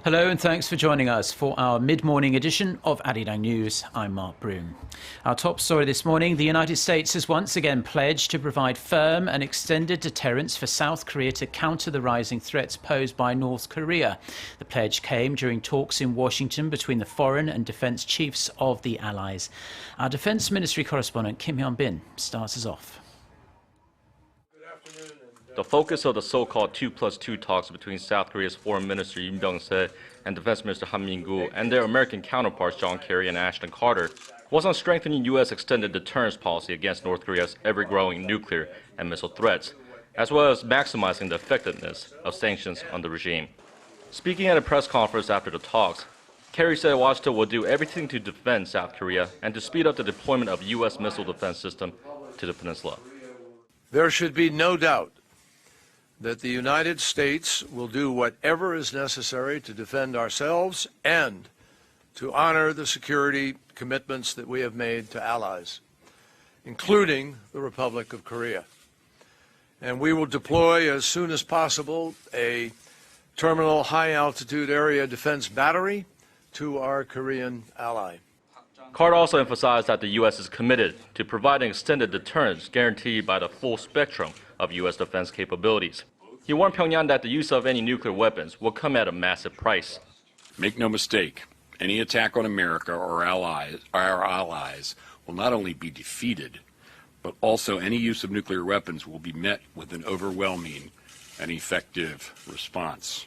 Hello and thanks for joining us for our mid-morning edition of ARIRANG News. I'm Mark Broom. Our top story this morning, the United States has once again pledged to provide firm and extended deterrence for South Korea to counter the rising threats posed by North Korea. The pledge came during talks in Washington between the foreign and defence chiefs of the allies. Our Defence Ministry correspondent Kim Hyun-bin starts us off. The focus of the so-called 2+2 talks between South Korea's Foreign Minister Yoon Byung-se and Defense Minister Han Min-gu and their American counterparts John Kerry and Ashton Carter was on strengthening U.S. extended deterrence policy against North Korea's ever-growing nuclear and missile threats, as well as maximizing the effectiveness of sanctions on the regime. Speaking at a press conference after the talks, Kerry said Washington will do everything to defend South Korea and to speed up the deployment of U.S. missile defense system to the peninsula. There should be no doubt that the United States will do whatever is necessary to defend ourselves and to honor the security commitments that we have made to allies, including the Republic of Korea. And we will deploy as soon as possible a terminal high-altitude area defense battery to our Korean ally. Carter also emphasized that the U.S. is committed to providing extended deterrence guaranteed by the full spectrum of U.S. defense capabilities. He warned Pyongyang that the use of any nuclear weapons will come at a massive price. Make no mistake, any attack on America or our allies will not only be defeated, but also any use of nuclear weapons will be met with an overwhelming and effective response.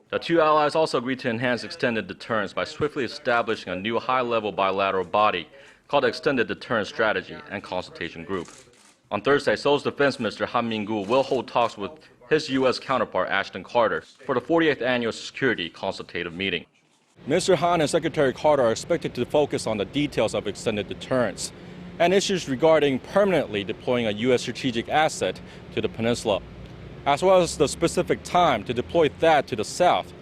The two allies also agreed to enhance extended deterrence by swiftly establishing a new high-level bilateral body called the Extended Deterrence Strategy and Consultation Group. On Thursday, Seoul's Defense Minister Han Min-gu will hold talks with his U.S. counterpart Ashton Carter for the 48th Annual Security Consultative Meeting. Mr. Han and Secretary Carter are expected to focus on the details of extended deterrence and issues regarding permanently deploying a U.S. strategic asset to the peninsula, as well as the specific time to deploy that to the south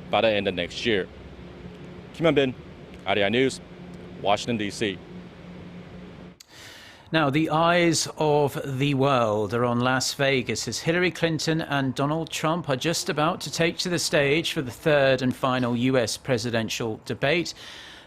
by the end of next year. Kim Hyun-bin, ARIRANG News, Washington, D.C. Now, the eyes of the world are on Las Vegas as Hillary Clinton and Donald Trump are just about to take to the stage for the third and final U.S. presidential debate.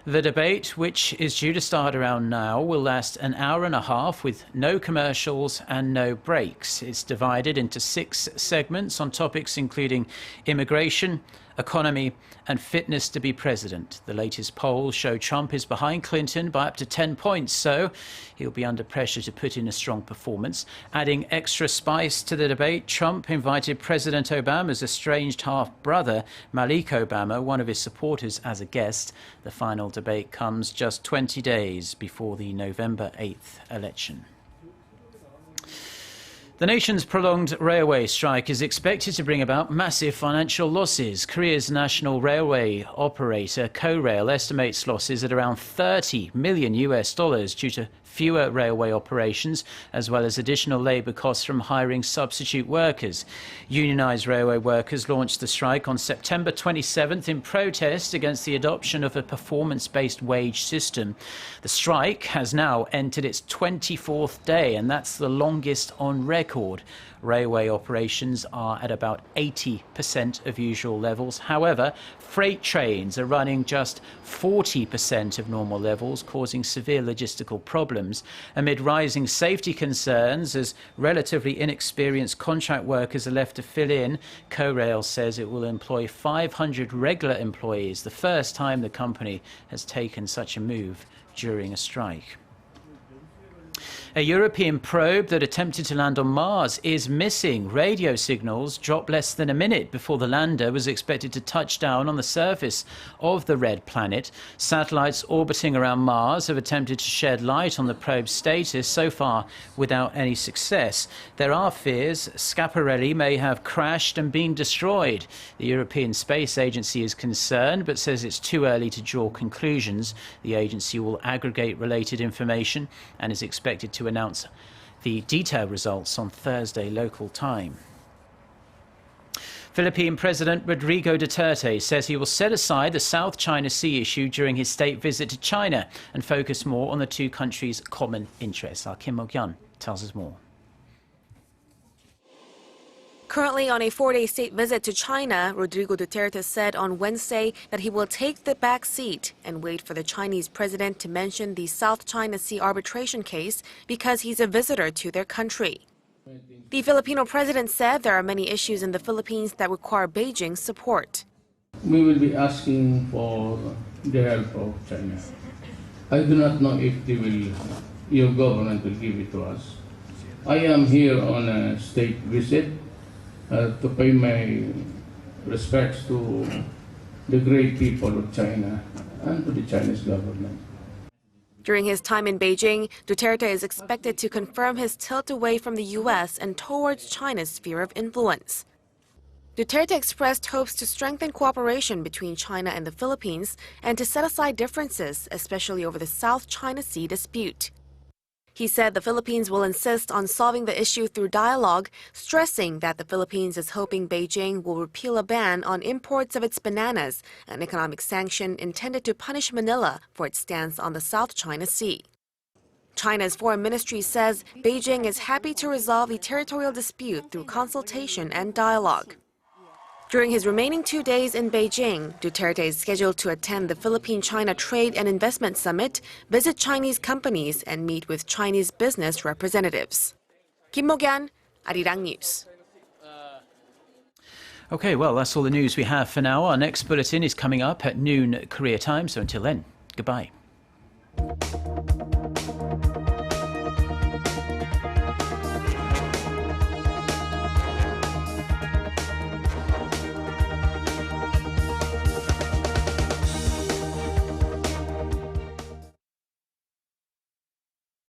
The debate, which is due to start around now, will last an hour and a half with no commercials and no breaks. It's divided into 6 segments on topics including immigration, economy and fitness to be president. The latest polls show Trump is behind Clinton by up to 10 points, so he'll be under pressure to put in a strong performance. Adding extra spice to the debate, Trump invited President Obama's estranged half-brother, Malik Obama, one of his supporters, as a guest. The final debate comes just 20 days before the November 8th election. The nation's prolonged railway strike is expected to bring about massive financial losses. Korea's national railway operator, Korail, estimates losses at around $30 million due to fewer railway operations, as well as additional labour costs from hiring substitute workers. Unionised railway workers launched the strike on September 27th in protest against the adoption of a performance-based wage system. The strike has now entered its 24th day, and that's the longest on record. Railway operations are at about 80% of usual levels. However, freight trains are running just 40% of normal levels, causing severe logistical problems. Amid rising safety concerns, as relatively inexperienced contract workers are left to fill in, Korail says it will employ 500 regular employees, the first time the company has taken such a move during a strike. A European probe that attempted to land on Mars is missing. Radio signals dropped less than a minute before the lander was expected to touch down on the surface of the red planet. Satellites orbiting around Mars have attempted to shed light on the probe's status, so far without any success. There are fears Schiaparelli may have crashed and been destroyed. The European Space Agency is concerned, but says it's too early to draw conclusions. The agency will aggregate related information and is expected to announce the detailed results on Thursday local time. Philippine President Rodrigo Duterte says he will set aside the South China Sea issue during his state visit to China and focus more on the two countries' common interests. Our Kim Mok-yeon tells us more. Currently on a 4-day state visit to China, Rodrigo Duterte said on Wednesday that he will take the back seat and wait for the Chinese president to mention the South China Sea arbitration case because he's a visitor to their country. The Filipino president said there are many issues in the Philippines that require Beijing's support. We will be asking for the help of China. I do not know if your government will give it to us. I am here on a state visit to pay my respects to the great people of China and to the Chinese government. During his time in Beijing, Duterte is expected to confirm his tilt away from the U.S. and towards China's sphere of influence. Duterte expressed hopes to strengthen cooperation between China and the Philippines and to set aside differences, especially over the South China Sea dispute. He said the Philippines will insist on solving the issue through dialogue, stressing that the Philippines is hoping Beijing will repeal a ban on imports of its bananas, an economic sanction intended to punish Manila for its stance on the South China Sea. China's foreign ministry says Beijing is happy to resolve the territorial dispute through consultation and dialogue. During his remaining 2 days in Beijing, Duterte is scheduled to attend the Philippine-China Trade and Investment Summit, visit Chinese companies, and meet with Chinese business representatives. Kim Mo-gyan, ARIRANG News. Okay, well, that's all the news we have for now. Our next bulletin is coming up at noon Korea time, so until then, goodbye.